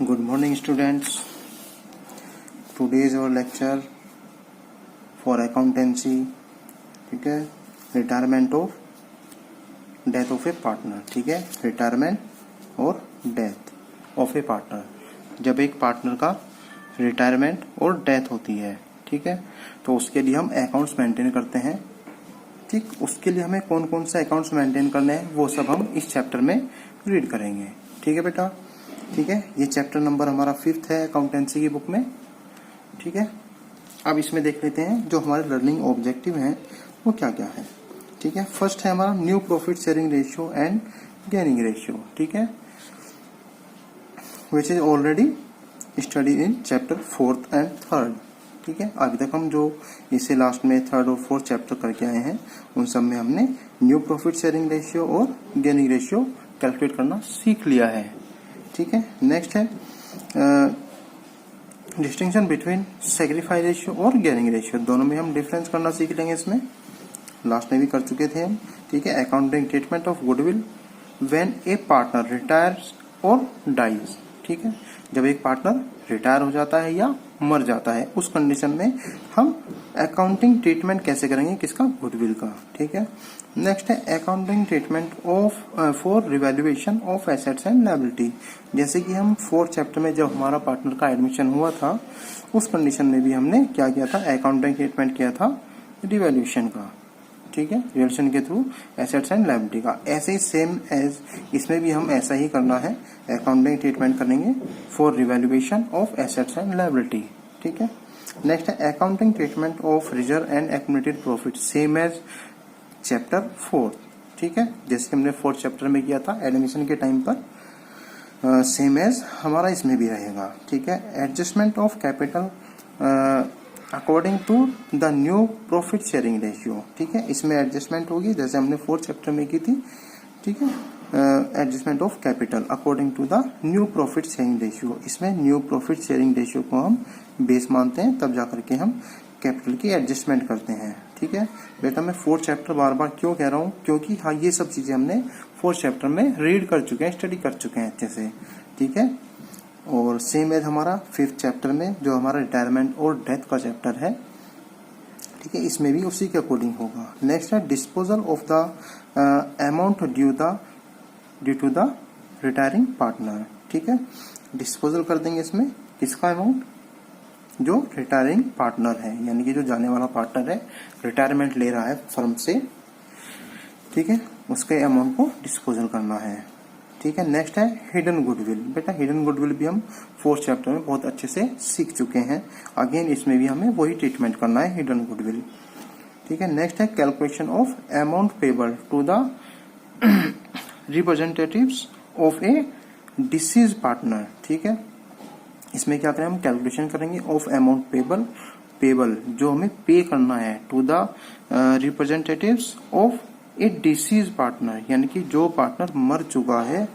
Good morning, students. Today is our lecture for accountancy. ठीक है, retirement of death of a partner. ठीक है, retirement और death of a partner. जब एक पार्टनर का रिटायरमेंट और डेथ होती है, ठीक है, तो उसके लिए हम अकाउंट्स मेंटेन करते हैं. ठीक, उसके लिए हमें कौन कौन से अकाउंट्स मेंटेन करने हैं वो सब हम इस चैप्टर में रीड करेंगे. ठीक है बेटा, ठीक है. ये चैप्टर नंबर हमारा 5th है अकाउंटेंसी की बुक में. ठीक है, अब इसमें देख लेते हैं जो हमारे लर्निंग ऑब्जेक्टिव हैं वो क्या क्या है. ठीक है, फर्स्ट है हमारा new profit sharing ratio and gaining ratio. ठीक है, which is already study in chapter 4th and 3rd. ठीक है, अभी तक हम जो इसे लास्ट में 3rd और 4th चैप्टर करके आए हैं उन सब में हमने न्यू प्रॉफिट शेयरिंग रेशियो और गेनिंग रेशियो कैलकुलेट करना सीख लिया है. ठीक है, नेक्स्ट है डिस्टिंक्शन बिटवीन सैक्रिफाइस रेशियो और गेनिंग रेशियो. दोनों में हम डिफरेंस करना सीख लेंगे. इसमें लास्ट में भी कर चुके थे हम. ठीक है, accounting treatment of goodwill when A partner retires और डाइज. ठीक है, जब एक पार्टनर रिटायर हो जाता है या मर जाता है उस कंडीशन में हम अकाउंटिंग ट्रीटमेंट कैसे करेंगे किसका, गुडविल का. ठीक है, नेक्स्ट है accounting treatment of for revaluation of assets and liability. जैसे कि हम 4th चैप्टर में जब हमारा पार्टनर का एडमिशन हुआ था उस कंडीशन में भी हमने क्या किया था, अकाउंटिंग ट्रीटमेंट किया था रिवैल्यूएशन का. ठीक है, रिवैल्यूएशन के थ्रू एसेट्स एंड लायबिलिटी का. ऐसे ही सेम एज इसमें भी हम ऐसा ही करना है, अकाउंटिंग ट्रीटमेंट करेंगे for revaluation of assets and liability. ठीक है, नेक्स्ट है accounting treatment of reserve and accumulated profit, same as chapter 4. ठीक है, जैसे हमने 4th चैप्टर में किया था एडमिशन के टाइम पर, सेम एज हमारा इसमें भी रहेगा. ठीक है, adjustment of capital according to the new profit sharing ratio. ठीक है, इसमें एडजस्टमेंट होगी जैसे हमने 4th चैप्टर में की थी. ठीक है, adjustment of capital according to the new profit sharing ratio. इसमें न्यू प्रॉफिट शेयरिंग रेशियो को हम बेस मानते हैं, तब जाकर के हम कैपिटल की एडजस्टमेंट करते हैं. ठीक है बेटा, मैं 4th चैप्टर बार बार क्यों कह रहा हूँ, क्योंकि हाँ ये सब चीजें हमने 4th चैप्टर में रीड कर चुके हैं, स्टडी कर चुके हैं अच्छे से. ठीक है, और सेम एज हमारा 5th चैप्टर में जो हमारा रिटायरमेंट और डेथ का चैप्टर है. ठीक है, इसमें भी उसी के अकॉर्डिंग होगा. नेक्स्ट है disposal of the amount due to the retiring partner. ठीक है, डिस्पोजल कर देंगे इसमें किसका अमाउंट, जो रिटायरिंग पार्टनर है, यानी कि जो जाने वाला पार्टनर है, रिटायरमेंट ले रहा है फर्म से. ठीक है, उसके अमाउंट को डिस्पोजल करना है. ठीक है, नेक्स्ट है हिडन गुडविल. बेटा हिडन गुडविल भी हम 4th चैप्टर में बहुत अच्छे से सीख चुके हैं. अगेन इसमें भी हमें वही ट्रीटमेंट करना है, हिडन गुडविल. ठीक है, नेक्स्ट है calculation of amount payable to the representatives of a deceased partner. ठीक है, इसमें क्या करें हम, कैलकुलेशन करेंगे ऑफ अमाउंट पेबल जो हमें पे करना है to the representatives of a deceased partner, यानी कि जो पार्टनर मर चुका है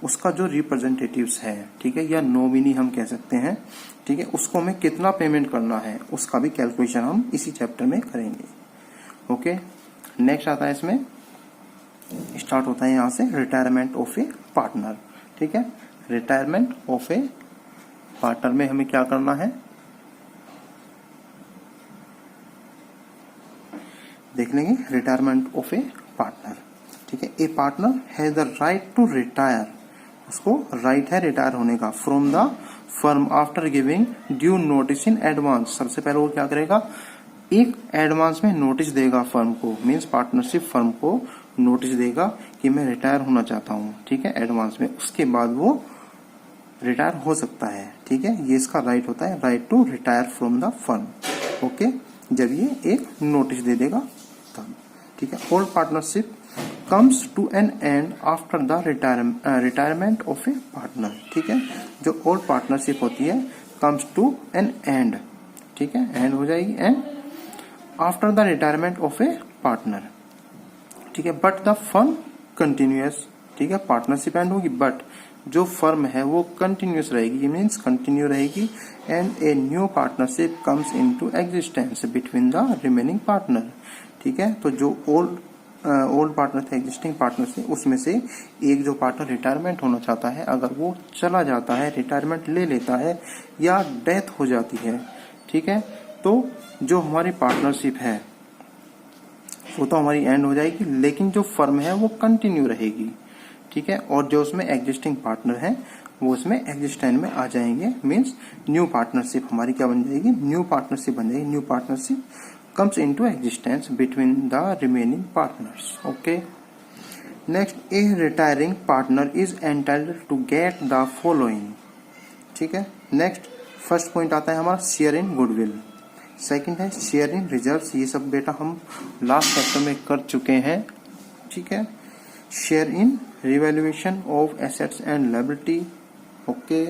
उसका जो रिप्रेजेंटेटिव्स है. ठीक है, या नॉमिनी हम कह सकते हैं. ठीक है, उसको हमें कितना पेमेंट करना है उसका भी कैलकुलेशन हम इसी चैप्टर में करेंगे. ओके, नेक्स्ट आता है इसमें स्टार्ट होता है यहां से रिटायरमेंट ऑफ ए पार्टनर. ठीक है, रिटायरमेंट ऑफ ए पार्टनर में हमें क्या करना है, देख लेंगे. Retirement of a partner. ठीक है, a partner has the right to retire, उसको राइट है रिटायर होने का from the firm after giving due notice in advance. सबसे पहले वो क्या करेगा, एक एडवांस में नोटिस देगा फर्म को, मीन्स पार्टनरशिप फर्म को नोटिस देगा कि मैं रिटायर होना चाहता हूँ. ठीक है, एडवांस में. उसके बाद वो रिटायर हो सकता है. ठीक है, ये इसका राइट होता है, right to retire from the firm. Okay, जब ये एक नोटिस दे देगा तब. ठीक है, all partnership comes to an end after the retirement of a partner. ठीक है, जो ऑल पार्टनरशिप होती है कम्स टू एन एंड. ठीक है, एंड हो जाएगी and after the retirement of a partner. ठीक है, बट द फर्म कंटिन्यूअस. ठीक है, पार्टनरशिप एंड होगी बट जो फर्म है वो कंटिन्यूअस रहेगी, मीन्स कंटिन्यू रहेगी. And a new partnership comes into existence between the remaining partner. ठीक है, तो जो ओल्ड ओल्ड पार्टनर थे, एग्जिस्टिंग पार्टनर से, उसमें से एक जो पार्टनर रिटायरमेंट होना चाहता है, अगर वो चला जाता है, रिटायरमेंट ले लेता है या डेथ हो जाती है, ठीक है, तो जो हमारी पार्टनरशिप है वो तो हमारी एंड हो जाएगी, लेकिन जो फर्म है वो कंटिन्यू रहेगी, ठीक है। और जो उसमें एग्जिस्टिंग पार्टनर है वो उसमें एग्जिस्टेंट में आ जाएंगे, मीन्स न्यू पार्टनरशिप हमारी क्या बन जाएगी, न्यू पार्टनरशिप बन जाएगी। New partnership comes into existence between the remaining partners. Okay. Next, a retiring partner is entitled to get the following. ठीक है। नेक्स्ट फर्स्ट पॉइंट आता है हमारा शेयर इन गुडविल, सेकंड है शेयर इन रिजर्व्स, ये सब बेटा हम लास्ट चैप्टर में कर चुके हैं, ठीक है। Share in revaluation of assets and liability, okay,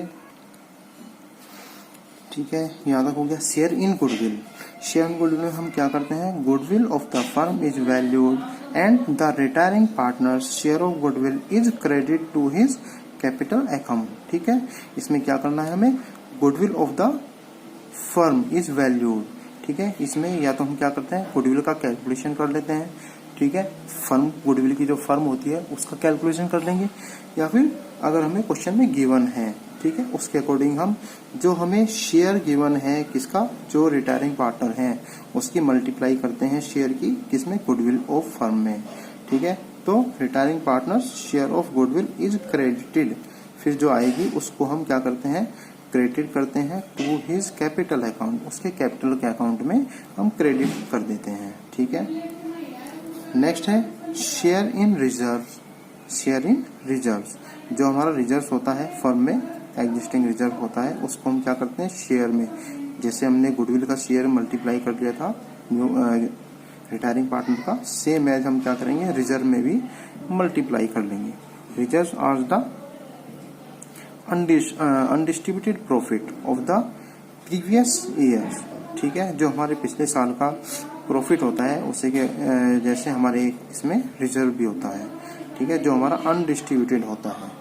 ठीक है, यहाँ तक हो गया। Share in goodwill, share in goodwill में हम क्या करते हैं, goodwill of the firm is valued and the retiring partners share of goodwill is credit to his capital account, ठीक है। इसमें क्या करना है हमें, goodwill of the firm is valued, ठीक है। इसमें या तो हम क्या करते हैं, गुडविल का कैलकुलेशन कर लेते हैं, ठीक है, फर्म गुडविल की जो फर्म होती है उसका कैलकुलेशन कर लेंगे, या फिर अगर हमें क्वेश्चन में गिवन है, ठीक है, उसके अकॉर्डिंग हम जो हमें शेयर गिवन है किसका, जो रिटायरिंग पार्टनर है उसकी मल्टीप्लाई करते हैं शेयर की, किसमें, गुडविल ऑफ फर्म में, ठीक है। तो retiring partner share of goodwill is credited, फिर जो आएगी उसको हम क्या करते हैं, क्रेडिट करते हैं टू हिज कैपिटल अकाउंट, उसके कैपिटल के अकाउंट में हम क्रेडिट कर देते हैं, ठीक है। नेक्स्ट है share in reserve, share in reserve, जो हमारा रिजर्व होता है फर्म में, एग्जिस्टिंग रिजर्व होता है, उसको हम क्या करते हैं शेयर में, जैसे हमने गुडविल का शेयर मल्टीप्लाई कर दिया था न्यू रिटायरिंग पार्टनर का, सेम एज हम क्या करेंगे रिजर्व में भी मल्टीप्लाई कर लेंगे। Reserve are the undistributed profit of the previous year, ठीक है, जो हमारे पिछले साल का प्रॉफिट होता है उसे के जैसे हमारे इसमें रिजर्व भी होता है, ठीक है, जो हमारा अनडिस्ट्रीब्यूटेड होता है,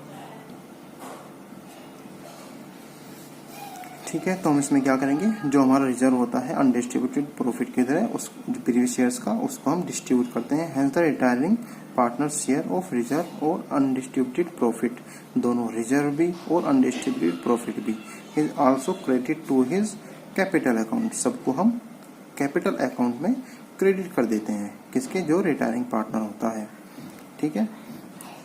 ठीक है। तो हम इसमें क्या करेंगे, जो हमारा रिजर्व होता है अनडिस्ट्रीब्यूटेड प्रॉफिट की तरह, उस प्रीवियस ईयर्स का, उसको हम डिस्ट्रीब्यूट करते हैं। Hence the retiring partner share of reserve और अनडिस्ट्रीब्यूटेड प्रॉफिट, दोनों रिजर्व भी और अनडिस्ट्रीब्यूटेड प्रॉफिट भी, is also credit to his capital account, सबको हम कैपिटल अकाउंट में क्रेडिट कर देते हैं, किसके, जो रिटायरिंग पार्टनर होता है, ठीक है।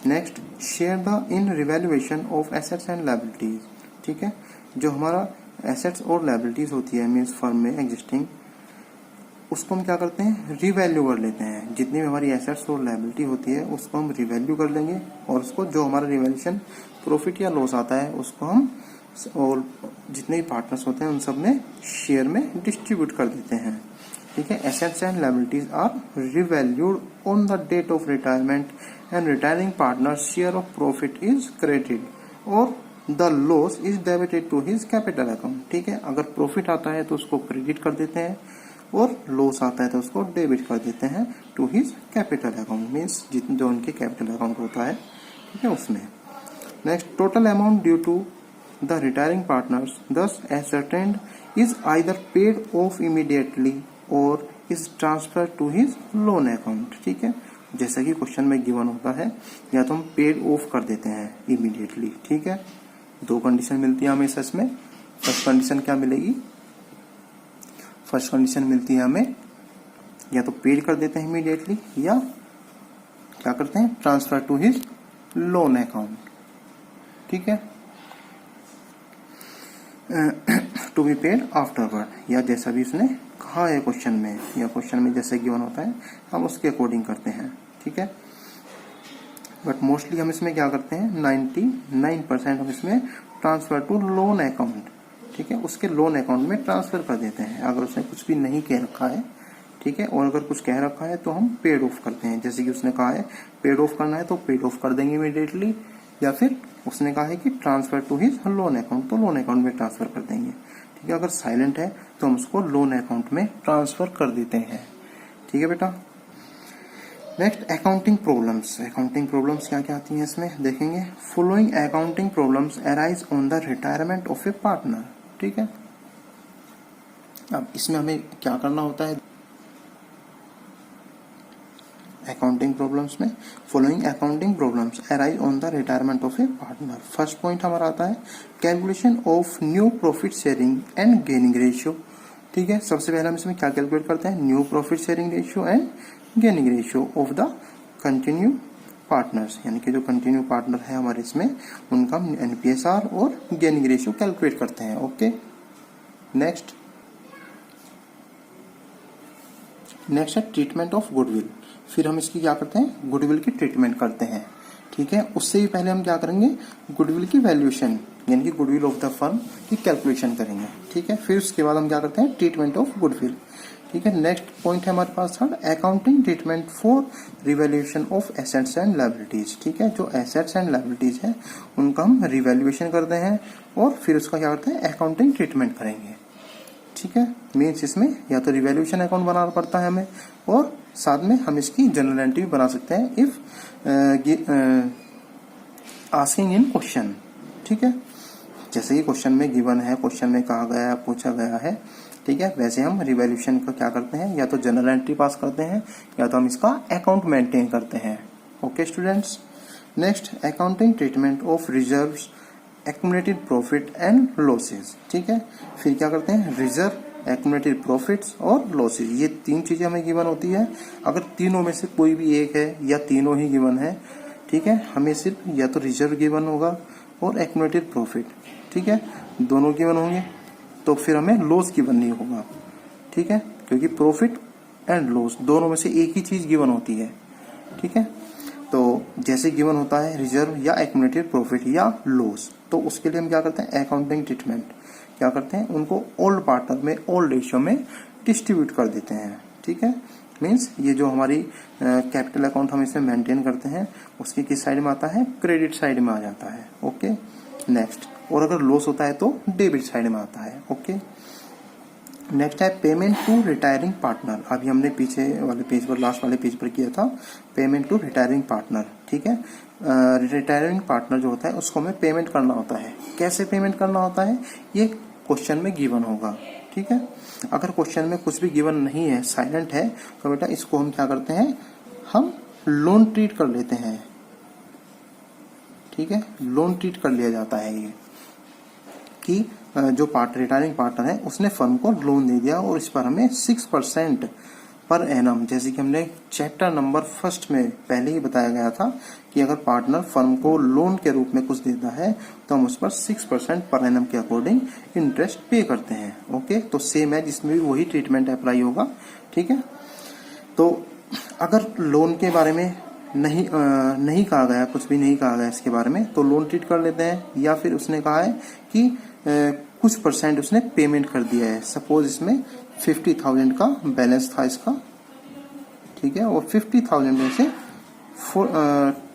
Next share the in revaluation of assets and liabilities, ठीक है, जो हमारा एसेट्स और लायबिलिटीज होती है मीन्स फर्म में एग्जिस्टिंग, उसको हम क्या करते हैं, रिवैल्यू कर लेते हैं, जितनी भी हमारी एसेट्स और लायबिलिटी होती है उसको हम रिवैल्यू कर लेंगे, और उसको जो हमारा रिवैल्यूएशन प्रॉफिट या लॉस आता है उसको हम और जितने भी पार्टनर्स होते हैं उन सब में शेयर में डिस्ट्रीब्यूट कर देते हैं, ठीक है। Assets and liabilities are revalued on the date of retirement and retiring partner share of profit is credited और the loss is debited to his capital account, ठीक है। अगर प्रॉफिट आता है तो उसको क्रेडिट कर देते हैं और लॉस आता है तो उसको डेबिट कर देते हैं to his capital account, means जितने जो उनके कैपिटल अकाउंट होता है, ठीक है, उसमें। Next total amount due to the retiring partners thus ascertained is either paid off immediately or is transferred to his loan account, ठीक है। जैसा कि क्वेश्चन में गिवन होता है, या तो हम पेड ऑफ कर देते हैं इमीडिएटली, ठीक है। दो कंडीशन मिलती है हमें इसमें, फर्स्ट कंडीशन क्या मिलेगी, फर्स्ट कंडीशन मिलती है हमें या तो पेड कर देते हैं इमीडिएटली या क्या करते हैं, transfer to his loan account, ठीक है, टू बी पेड आफ्टरवर्ड, या जैसा भी उसने कहा है क्वेश्चन में, या क्वेश्चन में जैसे गिवन होता है हम उसके अकॉर्डिंग करते हैं, ठीक है। बट मोस्टली हम इसमें क्या करते हैं, 99% हम इसमें ट्रांसफर टू लोन अकाउंट, ठीक है, उसके लोन अकाउंट में ट्रांसफर कर देते हैं अगर उसने कुछ भी नहीं कह रखा है, ठीक है। और अगर कुछ कह रखा है तो हम पेड ऑफ करते हैं, जैसे कि उसने कहा है पेड ऑफ करना है तो पेड ऑफ कर देंगे इमीडिएटली, या फिर उसने कहा है कि transfer to his loan account तो लोन अकाउंट में ट्रांसफर कर देंगे, ठीक है। अगर साइलेंट है तो हम उसको लोन अकाउंट में ट्रांसफर कर देते हैं, ठीक है बेटा। Next accounting problems, accounting problems क्या क्या आती हैं इसमें देखेंगे। Following accounting problems arise on the retirement of a partner, ठीक है। अब इसमें हमें क्या करना होता है, अकाउंटिंग प्रॉब्लम्स में following accounting problems arise on the retirement of a partner. First point हमारा आता है calculation of new profit sharing and gaining ratio. ठीक है, सबसे पहले हम इसमें क्या कैलकुलेट करते हैं, new profit sharing ratio and gaining ratio of the continue partners, यानी कि जो कंटिन्यू पार्टनर है हमारे इसमें उनका एनपीएसआर और गेनिंग रेशियो कैलकुलेट करते हैं। ओके, नेक्स्ट है ट्रीटमेंट ऑफ गुडविल। फिर हम इसकी क्या करते हैं, गुडविल की ट्रीटमेंट करते हैं। ठीक है, उससे भी पहले हम क्या करेंगे, गुडविल की वैल्यूएशन यानी कि गुडविल ऑफ द फर्म की कैलकुलेशन करेंगे। ठीक है, फिर उसके बाद हम क्या करते हैं, ट्रीटमेंट ऑफ गुडविल। ठीक है, नेक्स्ट पॉइंट है हमारे पास third accounting treatment for revaluation of assets and liabilities. ठीक है, जो एसेट्स एंड लायबिलिटीज है उनका हम रिवैल्यूएशन करते हैं और फिर उसका क्या करते हैं, अकाउंटिंग ट्रीटमेंट करेंगे। ठीक है, मीन्स इसमें या तो रिवैल्यूएशन अकाउंट बनाना पड़ता है हमें और साथ में हम इसकी जनरल एंट्री भी बना सकते हैं इफ आस्किंग इन क्वेश्चन। ठीक है, जैसे ही क्वेश्चन में गिवन है, क्वेश्चन में कहा गया है, पूछा गया है, ठीक है, वैसे हम रिवैल्यूएशन का क्या करते हैं, या तो जनरल एंट्री पास करते हैं या तो हम इसका अकाउंट मेंटेन करते हैं। Okay students, next accounting treatment of reserves, accumulated profit and losses. ठीक है, फिर क्या करते हैं, रिजर्व, एक्युमुलेटेड प्रॉफिट्स और लॉसेस, ये तीन चीजें हमें गिवन होती है। अगर तीनों में से कोई भी एक है या तीनों ही गिवन है, ठीक है, हमें सिर्फ या तो रिजर्व गिवन होगा और एक्युमुलेटेड प्रॉफिट, ठीक है, दोनों गिवन होंगे तो फिर हमें लॉस गिवन नहीं होगा। ठीक है, क्योंकि प्रॉफिट एंड लॉस दोनों में से एक ही चीज गिवन होती है। ठीक है, तो जैसे गिवन होता है रिजर्व या एक्युमुलेटेड प्रॉफिट या लॉस, तो उसके लिए हम क्या करते हैं, अकाउंटिंग ट्रीटमेंट क्या करते हैं, उनको ओल्ड पार्टनर में ओल्ड रेशियो में डिस्ट्रीब्यूट कर देते हैं। ठीक है, मीन्स ये जो हमारी कैपिटल अकाउंट हम इसमें मेंटेन करते हैं उसकी किस साइड में आता है, क्रेडिट साइड में आ जाता है। ओके, नेक्स्ट, और अगर लॉस होता है तो डेबिट साइड में आता है। ओके, नेक्स्ट है पेमेंट टू रिटायरिंग पार्टनर। अभी हमने पीछे वाले पेज पर, लास्ट वाले पेज पर किया था पेमेंट टू रिटायरिंग पार्टनर। ठीक है, रिटायरिंग पार्टनर जो होता है उसको हमें पेमेंट करना होता है। कैसे पेमेंट करना होता है, ये क्वेश्चन में गिवन होगा। ठीक है, अगर क्वेश्चन में कुछ भी गिवन नहीं है, साइलेंट है, तो बेटा इसको हम क्या करते हैं, हम लोन ट्रीट कर लेते हैं। ठीक है, लोन ट्रीट कर लिया जाता है ये कि जो रिटायरिंग पार्टनर है उसने फर्म को लोन दे दिया और इस पर हमें 6% पर एनम, जैसे कि हमने चैप्टर नंबर 1 में पहले ही बताया गया था कि अगर पार्टनर फर्म को लोन के रूप में कुछ देता है तो हम उस पर 6% पर एनम के अकॉर्डिंग इंटरेस्ट पे करते हैं। ओके, तो सेम है, जिसमें भी वही ट्रीटमेंट अप्लाई होगा। ठीक है, तो अगर लोन के बारे में नहीं कहा गया, कुछ भी नहीं कहा गया इसके बारे में, तो लोन ट्रीट कर लेते हैं। या फिर उसने कहा है कि कुछ परसेंट उसने पेमेंट कर दिया है, सपोज इसमें 50,000 का बैलेंस था इसका। ठीक है, और 50,000 में से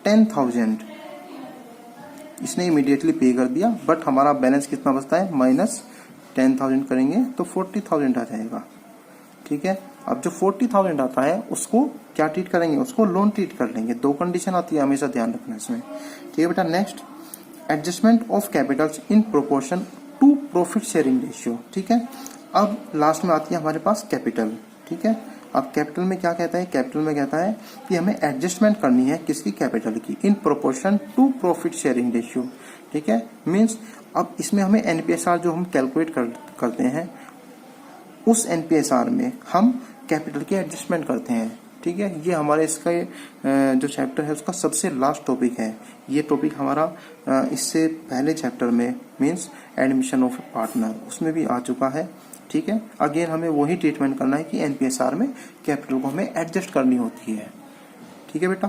10,000 इसने इमीडिएटली पे कर दिया, बट हमारा बैलेंस कितना बचता है, माइनस 10,000 करेंगे तो 40,000 आ जाएगा। ठीक है, अब जो 40,000 आता है उसको क्या ट्रीट करेंगे, उसको लोन ट्रीट कर लेंगे। दो कंडीशन आती है, हमेशा ध्यान रखना इसमें। ठीक है बेटा, next adjustment of capitals in proportion to profit sharing ratio. ठीक है, अब लास्ट में आती है हमारे पास कैपिटल। ठीक है, अब कैपिटल में क्या कहता है, कैपिटल में कहता है कि हमें एडजस्टमेंट करनी है किसकी, कैपिटल की, in proportion to profit sharing ratio. ठीक है, मीन्स अब इसमें हमें एनपीएसआर जो हम कैलकुलेट करते हैं उस एनपीएसआर में हम कैपिटल की एडजस्टमेंट करते हैं। ठीक है, ये हमारे इसका जो चैप्टर है उसका सबसे लास्ट टॉपिक है। ये टॉपिक हमारा इससे पहले चैप्टर में मीन्स एडमिशन ऑफ पार्टनर उसमें भी आ चुका है। ठीक है, अगेन हमें वही ट्रीटमेंट करना है कि एनपीएसआर में कैपिटल को हमें एडजस्ट करनी होती है। ठीक है बेटा,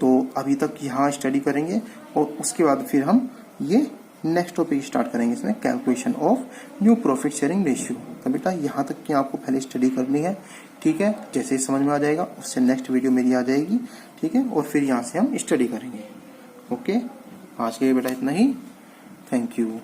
तो अभी तक यहाँ स्टडी करेंगे और उसके बाद फिर हम ये नेक्स्ट टॉपिक स्टार्ट करेंगे, इसमें calculation of new profit sharing ratio. तो बेटा यहाँ तक की आपको पहले स्टडी करनी है। ठीक है, जैसे ही समझ में आ जाएगा उससे नेक्स्ट वीडियो मेरी आ जाएगी। ठीक है, और फिर यहाँ से हम स्टडी करेंगे। ओके, आज के लिए बेटा इतना ही। Thank you.